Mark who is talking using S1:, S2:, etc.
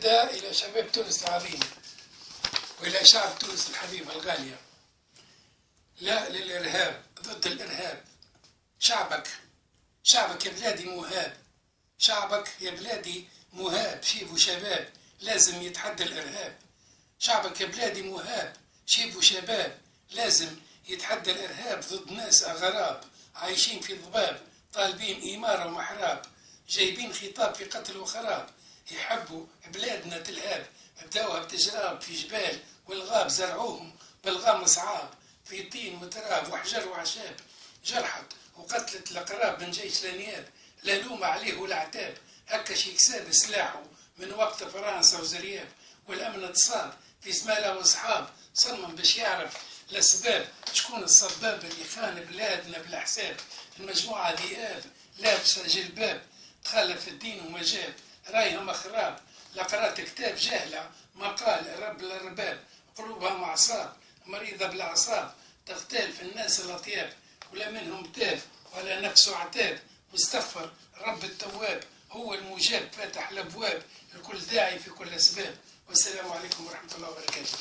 S1: نداء إلى شباب تونس العظيم وإلى شعب تونس الحبيب الغالية: لا للإرهاب، ضد الإرهاب. شعبك يا بلادي مهاب، شعبك يا بلادي مهاب، شيبوا شباب لازم يتحدى الإرهاب. شعبك يا بلادي مهاب، شيبوا شباب لازم يتحدى الإرهاب، ضد ناس أغراب عايشين في ضباب، طالبين إمارة ومحراب، جايبين خطاب في قتل وخراب، يحبوا بلادنا تلهاب. بداوها بتجراب في جبال والغاب، زرعوهم بالغام صعاب، في طين وتراب وحجر وعشاب، جرحت وقتلت الأقراب من جيش الانياب، لا لوم عليه ولا عتاب. هكا شي كساب سلاحه من وقت فرنسا وزرياب، والأمن اتصال في زمالة وصحاب، صمم باش يعرف الأسباب شكون الصباب اللي خان بلادنا بلا حساب. المجموعة ذئاب لابسة جلباب، تخالف الدين وما جاب، رايهم خراب، لا قرات كتاب جاهلة ما قال رب الأرباب، قلوبها معصاب مريضة بالأعصاب، تغتال في الناس الأطياب، ولا منهم تاب ولا نفسه عتاب، واستغفر رب التواب، هو المجاب فاتح الأبواب لكل داعي في كل أسباب. والسلام عليكم ورحمة الله وبركاته.